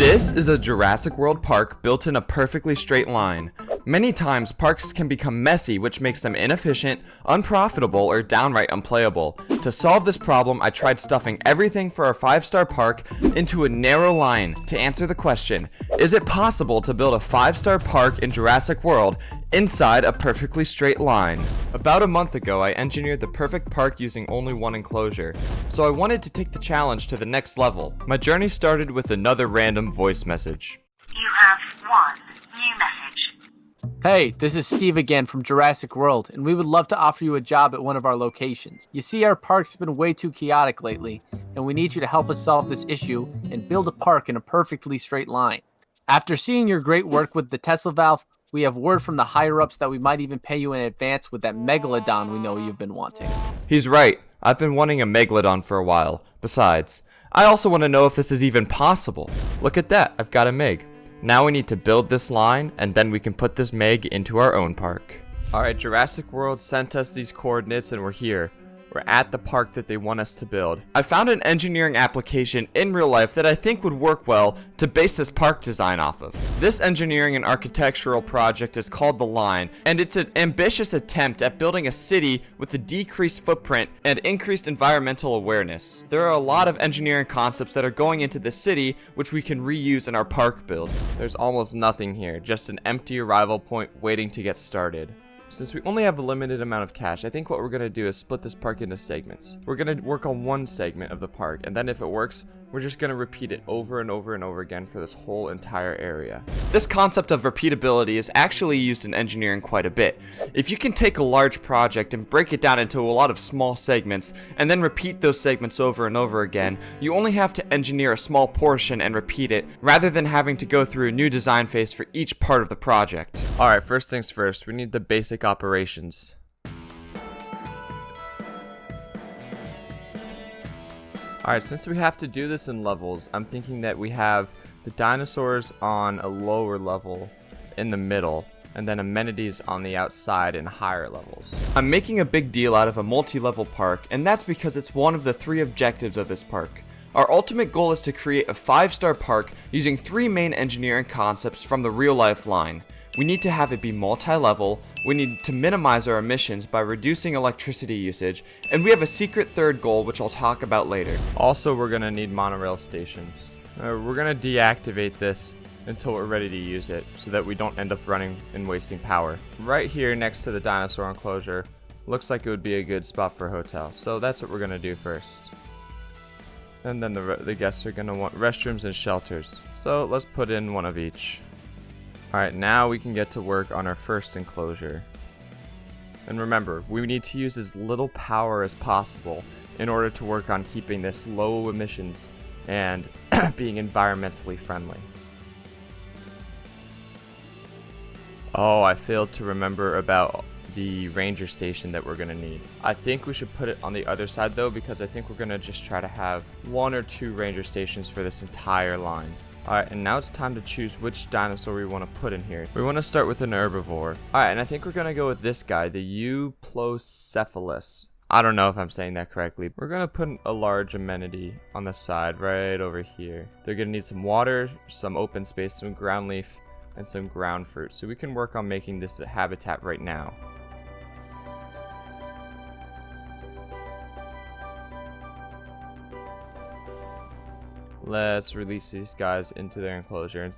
This is a Jurassic World park built in a perfectly straight line. Many times parks can become messy, which makes them inefficient, unprofitable, or downright unplayable. To solve this problem, I tried stuffing everything for our 5-star park into a narrow line to answer the question, is it possible to build a 5-star park in Jurassic World inside a perfectly straight line? About a month ago, I engineered the perfect park using only one enclosure, so I wanted to take the challenge to the next level. My journey started with another random voice message. You have one new message. Hey, this is Steve again from Jurassic World, and we would love to offer you a job at one of our locations. You see, our park's been way too chaotic lately, and we need you to help us solve this issue and build a park in a perfectly straight line. After seeing your great work with the Tesla valve, we have word from the higher-ups that we might even pay you in advance with that megalodon we know you've been wanting. He's right. I've been wanting a megalodon for a while. Besides, I also want to know if this is even possible. Look at that, I've got a meg. Now we need to build this line, and then we can put this meg into our own park. Alright, Jurassic World sent us these coordinates and we're here. We're at the park that they want us to build. I found an engineering application in real life that I think would work well to base this park design off of. This engineering and architectural project is called The Line, and it's an ambitious attempt at building a city with a decreased footprint and increased environmental awareness. There are a lot of engineering concepts that are going into the city which we can reuse in our park build. There's almost nothing here, just an empty arrival point waiting to get started. Since we only have a limited amount of cash, I think what we're going to do is split this park into segments. We're going to work on one segment of the park, and then if it works, we're just going to repeat it over and over and over again for this whole entire area. This concept of repeatability is actually used in engineering quite a bit. If you can take a large project and break it down into a lot of small segments, and then repeat those segments over and over again, you only have to engineer a small portion and repeat it, rather than having to go through a new design phase for each part of the project. Alright, first things first, we need the basic operations. Alright, since we have to do this in levels, I'm thinking that we have the dinosaurs on a lower level in the middle, and then amenities on the outside in higher levels. I'm making a big deal out of a multi-level park, and that's because it's one of the 3 objectives of this park. Our ultimate goal is to create a 5-star park using 3 main engineering concepts from the real-life line. We need to have it be multi-level, we need to minimize our emissions by reducing electricity usage, and we have a secret 3rd goal which I'll talk about later. Also, we're going to need monorail stations. We're going to deactivate this until we're ready to use it, so that we don't end up running and wasting power. Right here next to the dinosaur enclosure, looks like it would be a good spot for a hotel, so that's what we're going to do first. And then the guests are going to want restrooms and shelters, so let's put in one of each. Alright, now we can get to work on our first enclosure. And remember, we need to use as little power as possible in order to work on keeping this low emissions and being environmentally friendly. Oh, I failed to remember about the ranger station that we're going to need. I think we should put it on the other side though, because I think we're going to just try to have 1 or 2 ranger stations for this entire line. Alright, and now it's time to choose which dinosaur we want to put in here. We want to start with an herbivore. Alright, and I think we're going to go with this guy, the Euplocephalus. I don't know if I'm saying that correctly. We're going to put a large amenity on the side right over here. They're going to need some water, some open space, some ground leaf, and some ground fruit. So we can work on making this a habitat right now. Let's release these guys into their enclosure and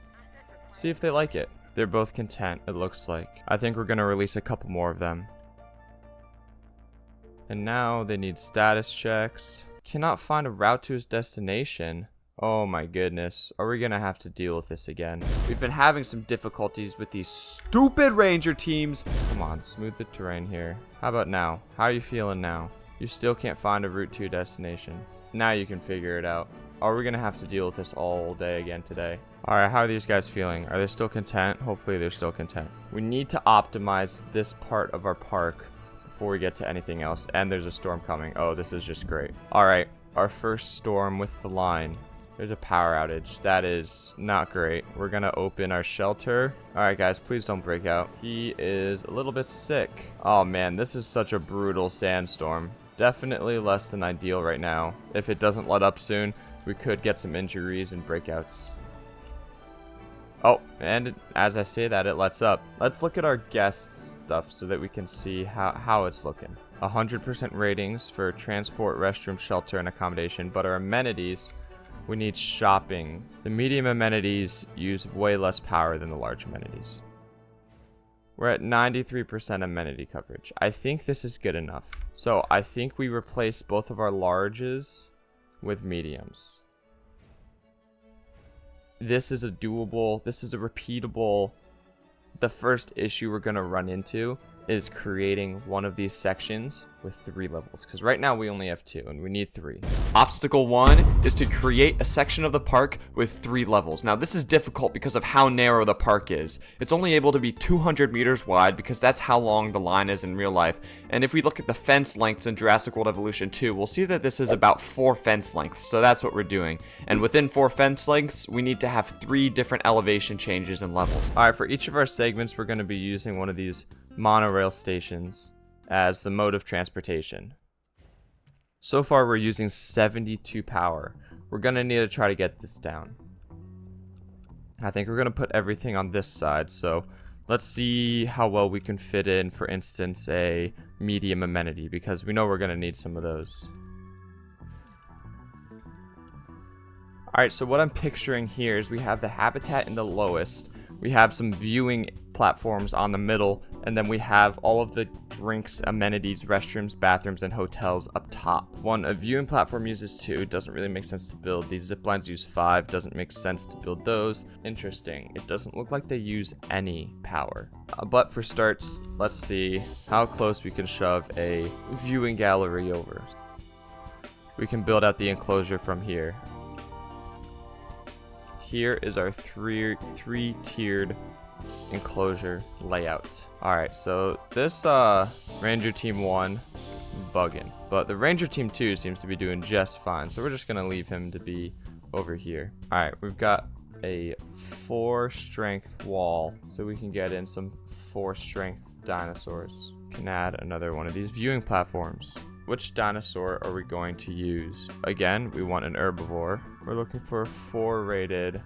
see if they like it. They're both content, it looks like. I think we're going to release a couple more of them. And now they need status checks. Cannot find a route to his destination. Oh my goodness. Are we going to have to deal with this again? We've been having some difficulties with these stupid ranger teams. Come on, smooth the terrain here. How about now? How are you feeling now? You still can't find a route to your destination. Now you can figure it out. Are we going to have to deal with this all day again today? Alright, how are these guys feeling? Are they still content? Hopefully they're still content. We need to optimize this part of our park before we get to anything else. And there's a storm coming. Oh, this is just great. Alright, our first storm with the line. There's a power outage. That is not great. We're going to open our shelter. Alright guys, please don't break out. He is a little bit sick. Oh man, this is such a brutal sandstorm. Definitely less than ideal right now. If it doesn't let up soon, we could get some injuries and breakouts. Oh, and as I say that, it lets up. Let's look at our guest stuff so that we can see how it's looking. 100% ratings for transport, restroom, shelter, and accommodation, but our amenities, we need shopping. The medium amenities use way less power than the large amenities. We're at 93% amenity coverage. I think this is good enough. So I think we replace both of our larges with mediums. This is a doable, this is a repeatable. The first issue we're going to run into is creating one of these sections with 3 levels, because right now we only have 2 and we need 3. Obstacle 1 is to create a section of the park with 3 levels. Now this is difficult because of how narrow the park is. It's only able to be 200 meters wide because that's how long the line is in real life. And if we look at the fence lengths in Jurassic World Evolution 2, we'll see that this is about 4 fence lengths. So that's what we're doing. And within 4 fence lengths, we need to have 3 different elevation changes and levels. Alright, for each of our segments, we're going to be using one of these monorail stations as the mode of transportation. So far we're using 72 power. We're gonna need to try to get this down. I think we're gonna put everything on this side, so let's see how well we can fit in, for instance, a medium amenity, because we know we're gonna need some of those. Alright, so what I'm picturing here is we have the habitat in the lowest, we have some viewing platforms on the middle, and then we have all of the drinks, amenities, restrooms, bathrooms, and hotels up top. A viewing platform uses 2, doesn't really make sense to build. These zip lines use 5, doesn't make sense to build those. Interesting, it doesn't look like they use any power. But for starts, let's see how close we can shove a viewing gallery over. We can build out the enclosure from here. Here is our three-tiered enclosure layout. Alright, so this Ranger Team 1 bugging, but the Ranger Team 2 seems to be doing just fine, so we're just gonna leave him to be over here. Alright, we've got a 4 strength wall, so we can get in some 4 strength dinosaurs. Can add another one of these viewing platforms. Which dinosaur are we going to use? Again, we want an herbivore. We're looking for a 4 rated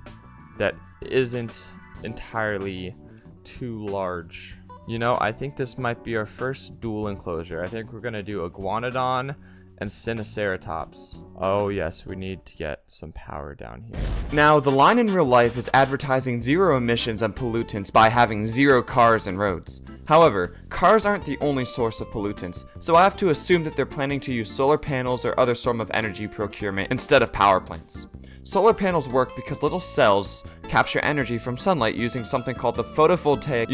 that isn't entirely too large. You know, I think this might be our first dual enclosure. I think we're gonna do Iguanodon and Sinoceratops. Oh yes, we need to get some power down here. Now, the line in real life is advertising 0 emissions and pollutants by having 0 cars and roads. However, cars aren't the only source of pollutants, so I have to assume that they're planning to use solar panels or other form of energy procurement instead of power plants. Solar panels work because little cells capture energy from sunlight using something called the photovoltaic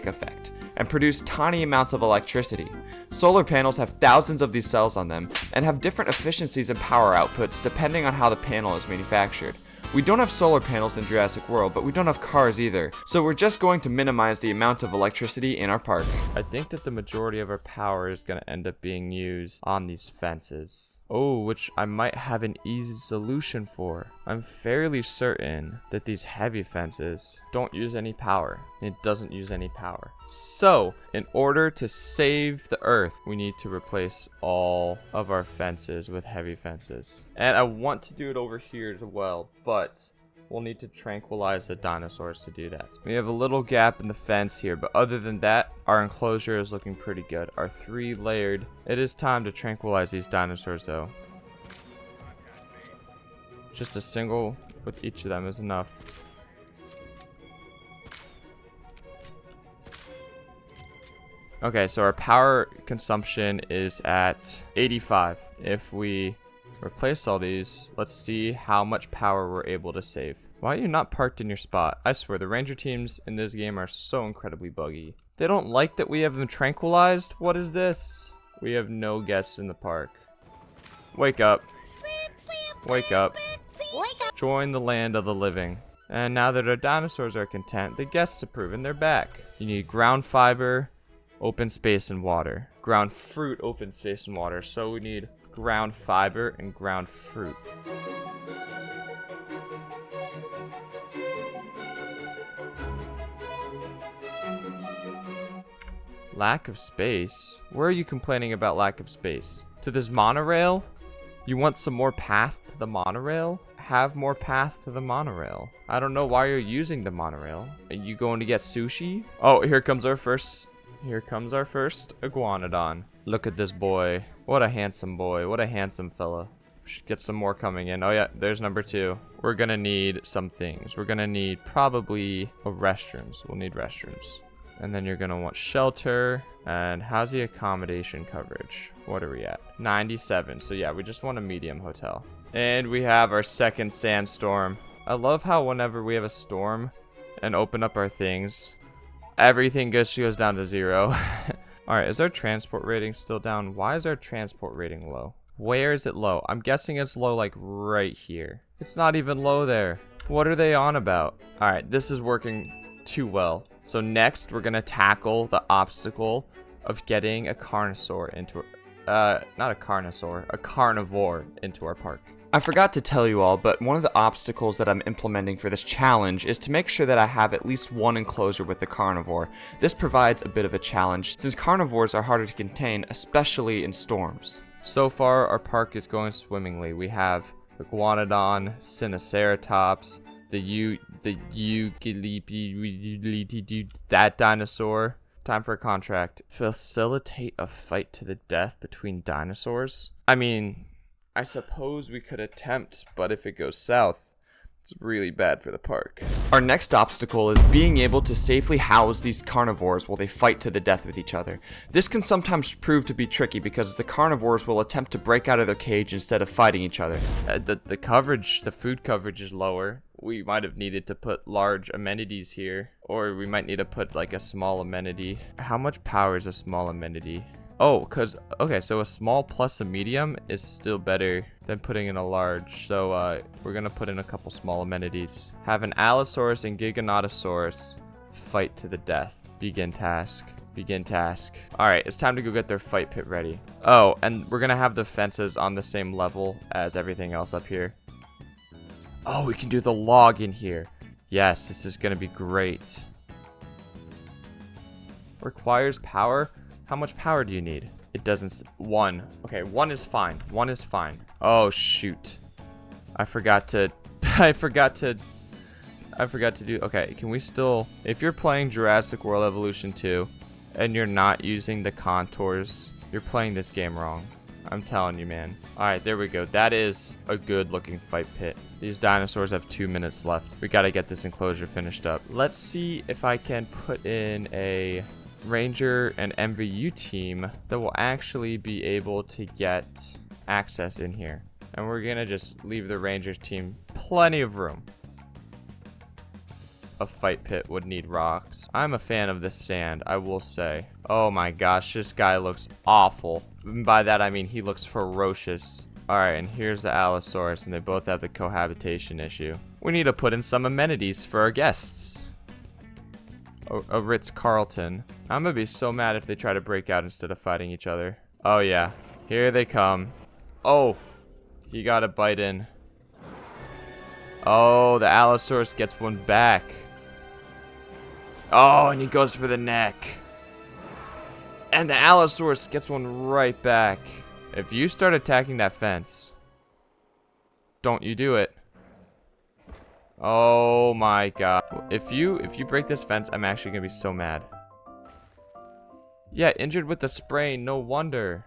effect and produce tiny amounts of electricity. Solar panels have thousands of these cells on them and have different efficiencies and power outputs depending on how the panel is manufactured. We don't have solar panels in Jurassic World, but we don't have cars either, so we're just going to minimize the amount of electricity in our park. I think that the majority of our power is going to end up being used on these fences. Oh, which I might have an easy solution for. I'm fairly certain that these heavy fences don't use any power. It doesn't use any power. So, in order to save the earth, we need to replace all of our fences with heavy fences. And I want to do it over here as well, but we'll need to tranquilize the dinosaurs to do that. We have a little gap in the fence here, but other than that, our enclosure is looking pretty good. Our 3-layered. It is time to tranquilize these dinosaurs though. Just a single with each of them is enough. Okay, so our power consumption is at 85. If we replace all these, let's see how much power we're able to save. Why are you not parked in your spot? I swear, the ranger teams in this game are so incredibly buggy. They don't like that we have them tranquilized? What is this? We have no guests in the park. Wake up. Wake up. Join the land of the living. And now that our dinosaurs are content, the guests approve and they're back. You need ground fiber, open space, and water. Ground fruit, open space, and water. So we need ground fiber and ground fruit. Lack of space? Where are you complaining about lack of space? To this monorail? You want some more path to the monorail? have more path to the monorail. I don't know why you're using the monorail. Are you going to get sushi? Oh, here comes our first iguanodon. Look at this boy. What a handsome boy. What a handsome fella. Should get some more coming in. Oh yeah, there's number 2. We're gonna need some things. We're gonna need probably restrooms. We'll need restrooms. And then you're gonna want shelter. And how's the accommodation coverage? What are we at? 97. So yeah, we just want a medium hotel. And we have our second sandstorm. I love how whenever we have a storm and open up our things, everything goes down to 0. Alright, is our transport rating still down? Why is our transport rating low? Where is it low? I'm guessing it's low like right here. It's not even low there. What are they on about? Alright, this is working too well. So next, we're gonna tackle the obstacle of getting a carnivore into a carnivore into our park. I forgot to tell you all, but one of the obstacles that I'm implementing for this challenge is to make sure that I have at least one enclosure with the carnivore. This provides a bit of a challenge, since carnivores are harder to contain, especially in storms. So far, our park is going swimmingly. We have Iguanodon, Sinoceratops, that dinosaur. Time for a contract. Facilitate a fight to the death between dinosaurs? I mean, I suppose we could attempt, but if it goes south, it's really bad for the park. Our next obstacle is being able to safely house these carnivores while they fight to the death with each other. This can sometimes prove to be tricky because the carnivores will attempt to break out of their cage instead of fighting each other. The food coverage is lower. We might have needed to put large amenities here, or we might need to put like a small amenity. How much power is a small amenity? Oh, okay, so a small plus a medium is still better than putting in a large. So we're gonna put in a couple small amenities. Have an Allosaurus and Giganotosaurus fight to the death. Begin task. Alright, it's time to go get their fight pit ready. Oh, and we're gonna have the fences on the same level as everything else up here. Oh, we can do the log in here. Yes, this is gonna be great. Requires power. How much power do you need? It doesn't. 1. Okay, 1 is fine. 1 is fine. Oh shoot! I forgot to do. Okay, can we still? If you're playing Jurassic World Evolution 2, and you're not using the contours, you're playing this game wrong. I'm telling you, man. All right, there we go. That is a good-looking fight pit. These dinosaurs have 2 minutes left. We gotta get this enclosure finished up. Let's see if I can put in a Ranger and MVU team that will actually be able to get access in here. And we're gonna just leave the Rangers team plenty of room. A fight pit would need rocks. I'm a fan of this sand, I will say. Oh my gosh, this guy looks awful. And by that I mean he looks ferocious. Alright, and here's the Allosaurus, and they both have the cohabitation issue. We need to put in some amenities for our guests. A Ritz-Carlton. I'm gonna be so mad if they try to break out instead of fighting each other. Oh yeah, here they come. Oh, he got a bite in. Oh, the Allosaurus gets one back. Oh, and he goes for the neck. And the Allosaurus gets one right back. If you start attacking that fence, don't you do it. Oh my god. If you break this fence, I'm actually gonna be so mad. Yeah, injured with the sprain, no wonder.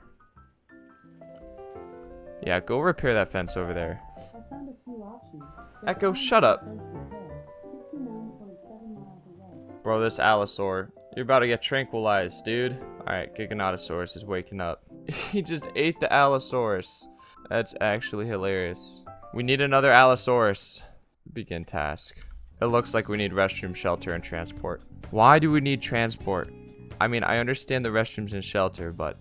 Yeah, go repair that fence over there. I found a few options. Echo, shut up. Fence repair, 69.7 miles away. Bro, this Allosaur. You're about to get tranquilized, dude. Alright, Giganotosaurus is waking up. He just ate the Allosaurus. That's actually hilarious. We need another Allosaurus. Begin task. It looks like we need restroom, shelter, and transport. Why do we need transport? I mean, I understand the restrooms and shelter, but...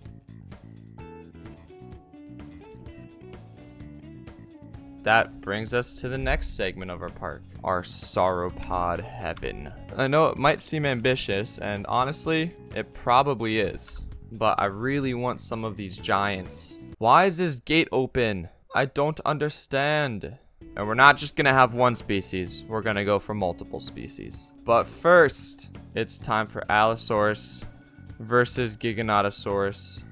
That brings us to the next segment of our park. Our sauropod heaven. I know it might seem ambitious, and honestly, it probably is. But I really want some of these giants. Why is this gate open? I don't understand. And we're not just gonna have one species, we're gonna go for multiple species. But first, it's time for Allosaurus versus Giganotosaurus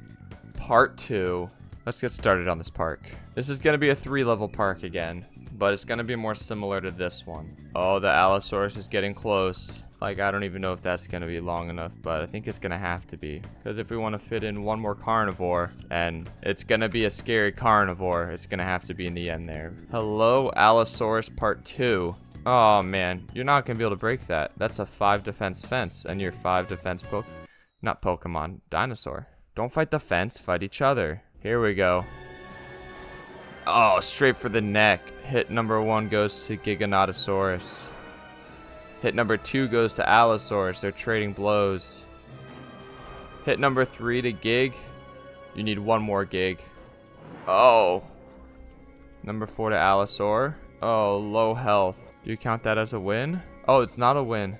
Part 2. Let's get started on this park. This is gonna be a 3-level park again. but it's gonna be more similar to this one. Oh, the Allosaurus is getting close. Like, I don't even know if that's gonna be long enough, but I think it's gonna have to be. Because if we want to fit in one more carnivore, and it's gonna be a scary carnivore, it's gonna have to be in the end there. Hello, Allosaurus Part 2. Oh, man. You're not gonna be able to break that. That's a 5 defense fence, and you're 5 defense not Pokemon. Dinosaur. Don't fight the fence, fight each other. Here we go. Oh, straight for the neck. Hit number 1 goes to Giganotosaurus. Hit number 2 goes to Allosaurus. They're trading blows. Hit number 3 to Gig. You need 1 more Gig. Oh. Number 4 to Allosaur. Oh, low health. Do you count that as a win? Oh, it's not a win.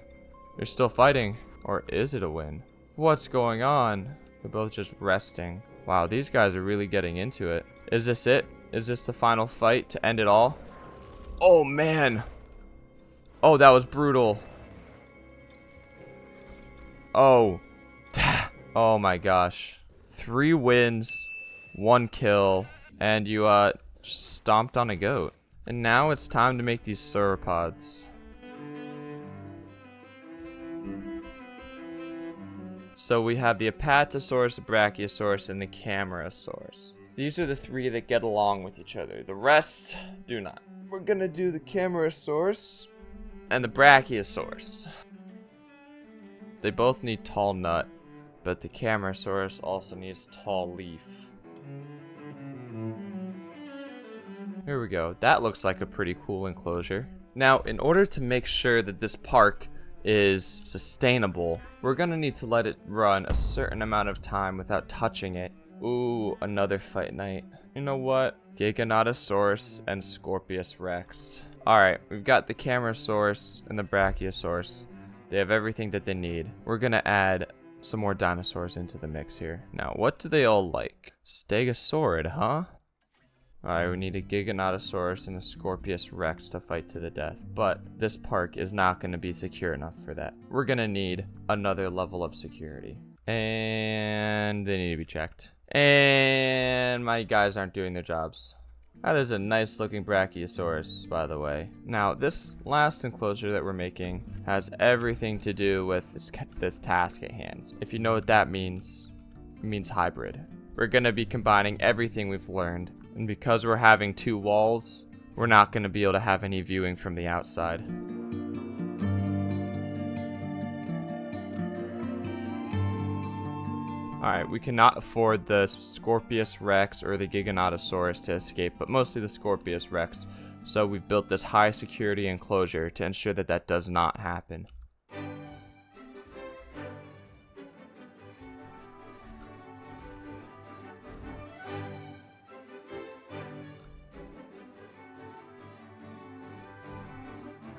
They're still fighting. Or is it a win? What's going on? They're both just resting. Wow, these guys are really getting into it. Is this it? Is this the final fight to end it all? Oh, man. Oh, that was brutal. Oh. Oh my gosh. 3 wins, 1 kill, and you stomped on a goat. And now it's time to make these sauropods. So we have the Apatosaurus, the Brachiosaurus, and the Camarasaurus. These are the 3 that get along with each other. The rest do not. We're gonna do the Camarasaurus and the Brachiosaurus. They both need tall nut, but the Camarasaurus also needs tall leaf. Here we go. That looks like a pretty cool enclosure. Now, in order to make sure that this park is sustainable, we're gonna need to let it run a certain amount of time without touching it. Ooh, another fight night. You know what? Giganotosaurus and Scorpius Rex. Alright, we've got the Camarasaurus and the Brachiosaurus. They have everything that they need. We're gonna add some more dinosaurs into the mix here. Now, what do they all like? Stegosaurid, huh? Alright, we need a Giganotosaurus and a Scorpius Rex to fight to the death. But this park is not going to be secure enough for that. We're going to need another level of security. And they need to be checked. And my guys aren't doing their jobs. That is a nice looking Brachiosaurus, by the way. Now, this last enclosure that we're making has everything to do with this task at hand. If you know what that means, it means hybrid. We're going to be combining everything we've learned. And because we're having 2 walls, we're not going to be able to have any viewing from the outside. Alright, we cannot afford the Scorpius Rex or the Giganotosaurus to escape, but mostly the Scorpius Rex. So we've built this high security enclosure to ensure that that does not happen.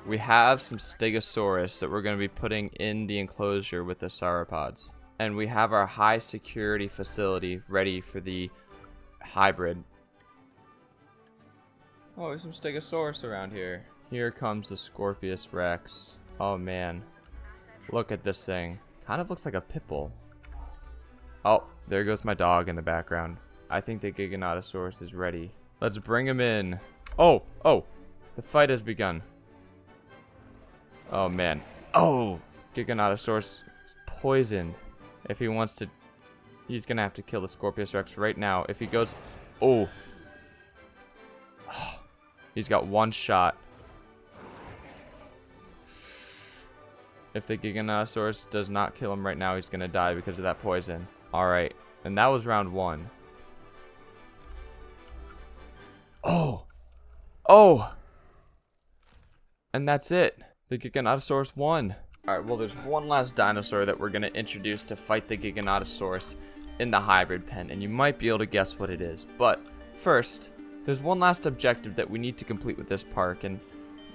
We have some Stegosaurus that we're going to be putting in the enclosure with the sauropods. And we have our high security facility ready for the hybrid. Oh, there's some Stegosaurus around here. Here comes the Scorpius Rex. Oh man. Look at this thing. Kind of looks like a pit bull. Oh, there goes my dog in the background. I think the Giganotosaurus is ready. Let's bring him in. Oh, the fight has begun. Oh man. Oh, Giganotosaurus is poisoned. If he wants to, he's gonna have to kill the Scorpius Rex right now. If he goes, oh, he's got 1 shot. If the Giganotosaurus does not kill him right now, he's gonna die because of that poison. All right, and that was round 1. Oh, and that's it. The Giganotosaurus won. Alright, well there's one last dinosaur that we're going to introduce to fight the Giganotosaurus in the hybrid pen, and you might be able to guess what it is. But first, there's one last objective that we need to complete with this park, and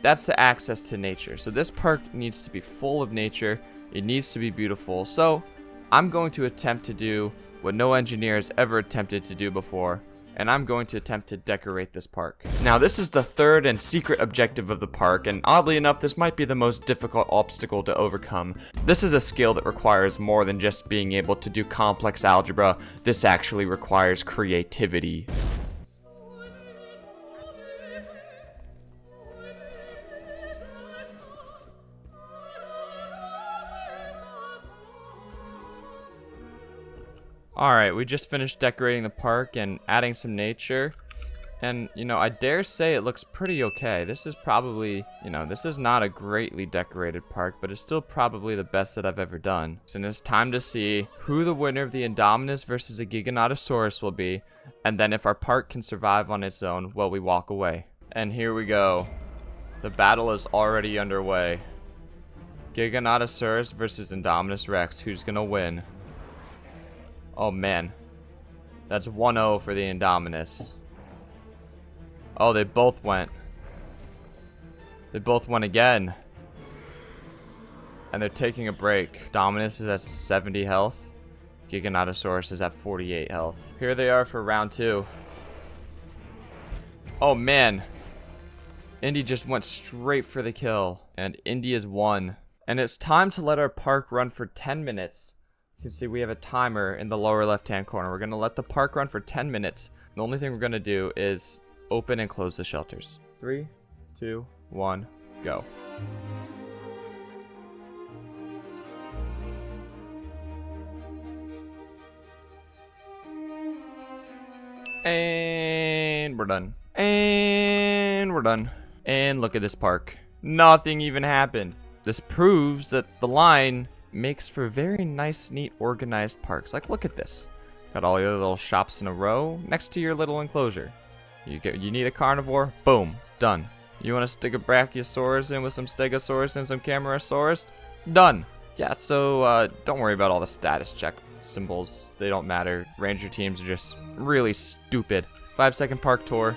that's the access to nature. So this park needs to be full of nature, it needs to be beautiful. So I'm going to attempt to do what no engineer has ever attempted to do before, and I'm going to attempt to decorate this park. Now, this is the 3rd and secret objective of the park, and oddly enough, this might be the most difficult obstacle to overcome. This is a skill that requires more than just being able to do complex algebra. This actually requires creativity. Alright, we just finished decorating the park and adding some nature. And, you know, I dare say it looks pretty okay. This is probably, you know, this is not a greatly decorated park, but it's still probably the best that I've ever done. So it's time to see who the winner of the Indominus versus a Giganotosaurus will be. And then if our park can survive on its own, well, we walk away. And here we go. The battle is already underway. Giganotosaurus versus Indominus Rex. Who's gonna win? Oh, man. That's 1-0 for the Indominus. Oh, they both went. They both went again. And they're taking a break. Dominus is at 70 health. Giganotosaurus is at 48 health. Here they are for round 2. Oh, man. Indy just went straight for the kill. And Indy has won. And it's time to let our park run for 10 minutes. You can see we have a timer in the lower left-hand corner. We're going to let the park run for 10 minutes. The only thing we're going to do is open and close the shelters. 3, 2, 1, go. And we're done. And we're done. And look at this park. Nothing even happened. This proves that the line makes for very nice, neat, organized parks. Like, look at this. Got all your little shops in a row next to your little enclosure. You need a carnivore? Boom. Done. You want to stick a brachiosaurus in with some stegosaurus and some camarasaurus? Done. Yeah, so don't worry about all the status check symbols. They don't matter. Ranger teams are just really stupid. 5-second park tour.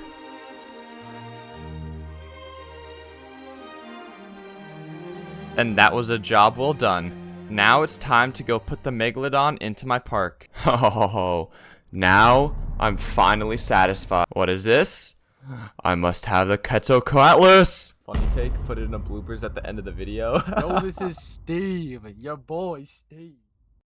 And that was a job well done. Now it's time to go put the Megalodon into my park. Oh, now I'm finally satisfied. What is this? I must have the Quetzalcoatlus. Funny take, put it in a bloopers at the end of the video. Yo, this is Steve, your boy Steve.